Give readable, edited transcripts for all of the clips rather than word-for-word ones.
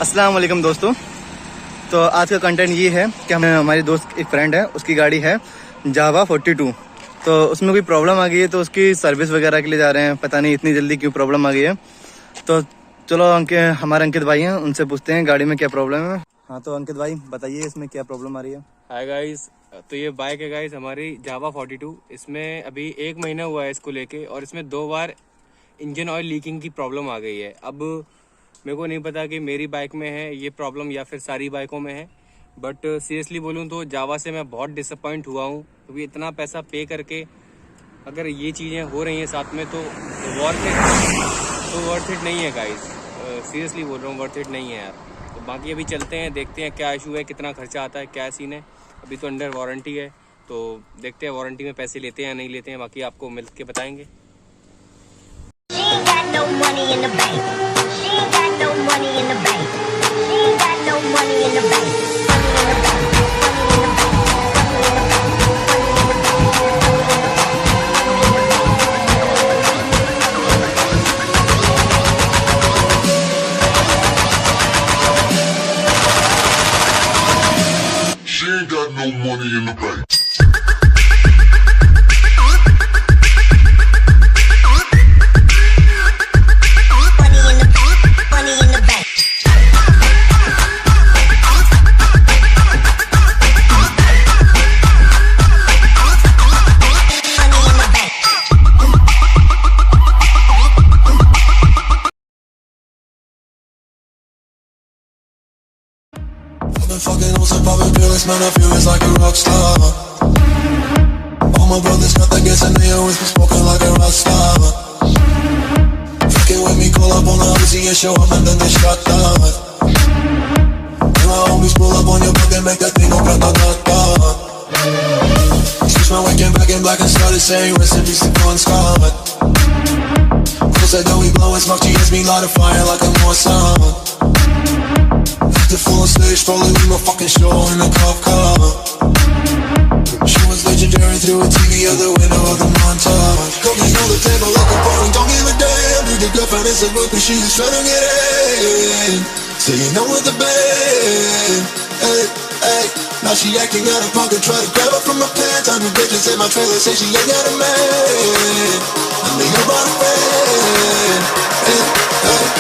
अस्सलाम वालेकुम दोस्तों। तो आज का कंटेंट ये है कि हमारी दोस्त एक फ्रेंड है, उसकी गाड़ी है जावा 42। तो उसमें कोई प्रॉब्लम आ गई है, तो उसकी सर्विस वगैरह के लिए जा रहे हैं। पता नहीं इतनी जल्दी क्यों प्रॉब्लम आ गई है। तो चलो हमारे अंकित भाई हैं, उनसे पूछते हैं गाड़ी में क्या प्रॉब्लम है। हाँ तो अंकित भाई बताइए इसमें क्या प्रॉब्लम आ रही है। हाय गाइस, तो ये बाइक है गाइस हमारी जावा 42। इसमें अभी 1 महीना हुआ है इसको लेके, और इसमें 2 बार इंजन ऑयल लीकिंग की प्रॉब्लम आ गई है। अब मेरे को नहीं पता कि मेरी बाइक में है ये प्रॉब्लम या फिर सारी बाइकों में है, बट सीरियसली बोलूँ तो जावा से मैं बहुत डिसअपॉइंट हुआ हूँ, क्योंकि इतना पैसा पे करके अगर ये चीज़ें हो रही हैं साथ में तो वर्थ इट नहीं है गाइस। सीरियसली बोल रहा हूँ, वर्थ इट नहीं है यार। तो बाकी अभी चलते हैं, देखते हैं क्या इशू है, कितना खर्चा आता है, क्या सीन है। अभी तो अंडर वारंटी है, तो देखते हैं वारंटी में पैसे लेते हैं या नहीं लेते हैं। बाकी आपको मिल के बताएंगे। No money in the bank. Fucking on some poppin' pills, man, I feel it's like a rock star. All my brothers got that gas and they always be smoking like a rock star. Fucking with me, call up on the Uzi and show up and then they shot down. And my homies pull up on your block and make that thing go grata-ta-ta. Switch my weekend back in black and started saying recipes to Bon Scott. Close that door, we blowin' smoke, she hits me light a fire like a Mossad. The full stage, following my fucking show in a cop car. She was legendary through a TV out the window of the montage. Cooking on the table like a party, don't give a damn. Dude, the girlfriend is a book and she was trying to get in. Saying no with the band. Hey, hey. Now she acting out of pocket, try to grab her from my pants. I'm the bitches in my trailer, say she ain't got a man. I need about a friend. Hey, hey.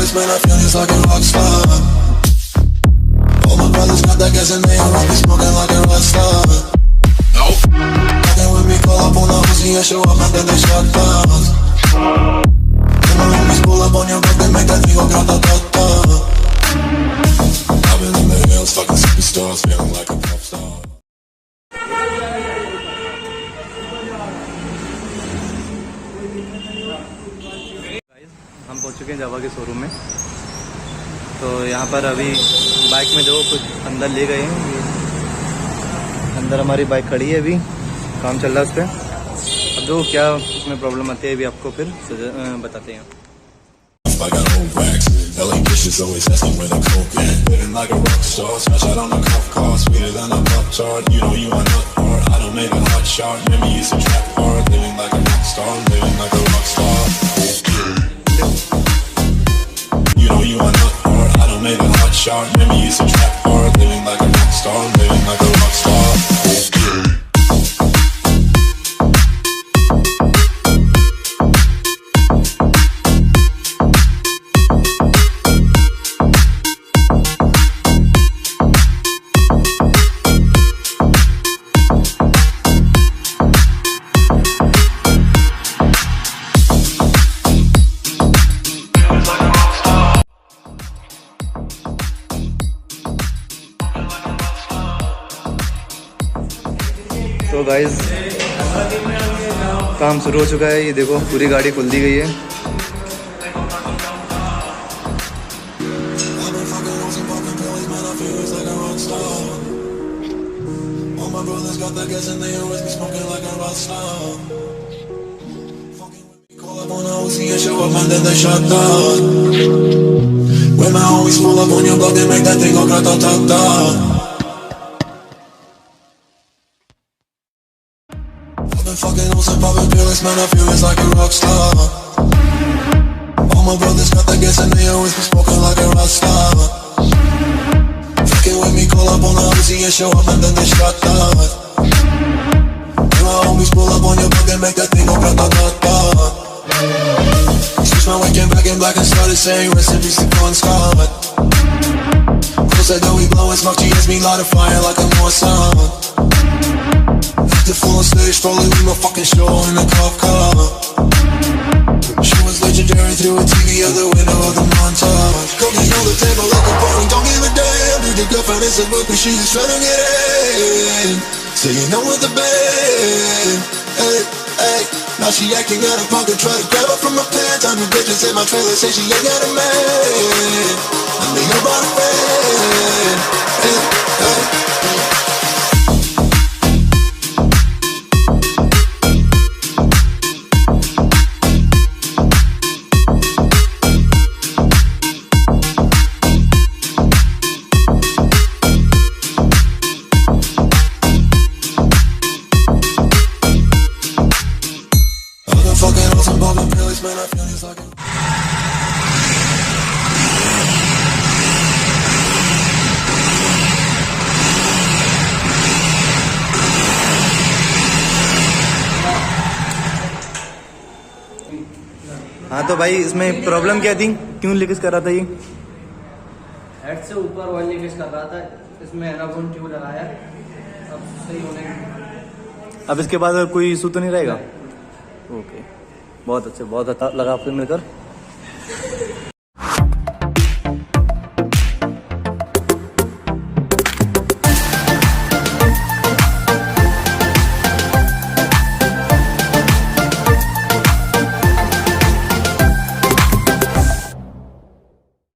Man, I feel it's like a rock star. All my brothers got that gas and they always be smoking like a rock star. Nope. Fucking with me, call up on the Uzi and show up and then they shot down. And my homies pull up on your block, they make that thing go grata-ta-ta. I've been in the hills, fucking superstars, feeling like a pop star. हम पहुंच चुके हैं जावा के showroom में। तो यहाँ पर अभी बाइक में जो कुछ अंदर ले गए हैं, अंदर हमारी बाइक खड़ी है, अभी काम चल रहा है उस पर। अब जो क्या उसमें प्रॉब्लम आती है अभी आपको फिर बताते हैं। LA bitches always asking where the coke at. Living like a rock star, smash out on a cuff car, sweeter than a pop tart. You know you are not hard, I don't make a hot shot. Maybe it's a trap hard, living like a rock star, living like a rock star. You know you are not hard, I don't make a hot shot. Maybe it's a trap hard, living like a rock star, living like a rock star. तो guys काम शुरू हो चुका है। ये देखो पूरी गाड़ी खुल दी गई है। All my brothers got that gas and they always be smoking like a rock star. up on a Uzi and show up and then they shut down. When my homies pull up on your block, they make that thing go grata-ta-ta. I've been fucking on some poppin' pills, man, I feel it's like a rock star. All my brothers got that gas and they always be smoking like a rock star. Fucking with me, call up on a Uzi and show up and then they shut down. When my homies pull up on your block, they make that thing go grata-ta-ta. Switch my way, came back in black and started saying recipes to Bon Scott. Close that door, we blowin' smoke, she hits me light a fire like a Morrison. The full stage, probably with my fucking show in a cop car. She was legendary through a TV out the window of the montage. Cooking on the table like a party, don't give a damn. Dude, the girlfriend is a book, but she just tryna get in. So you know with the band. Hey, hey. Now she acting out of pocket, try to grab her from my pants. I'm the bitches in my trailer, say she ain't got a man. I'm the about a man. Hey, hey. हाँ तो भाई इसमें problem क्या थी, क्यों leakage कर रहा था ये? हेड से ऊपर ऑयल लीकेज कर रहा था, इसमें एनागोन ट्यूब लगाया, अब सही होने। अब इसके बाद कोई इशू तो नहीं रहेगा? ओके, बहुत अच्छा लगा आपसे मिलकर।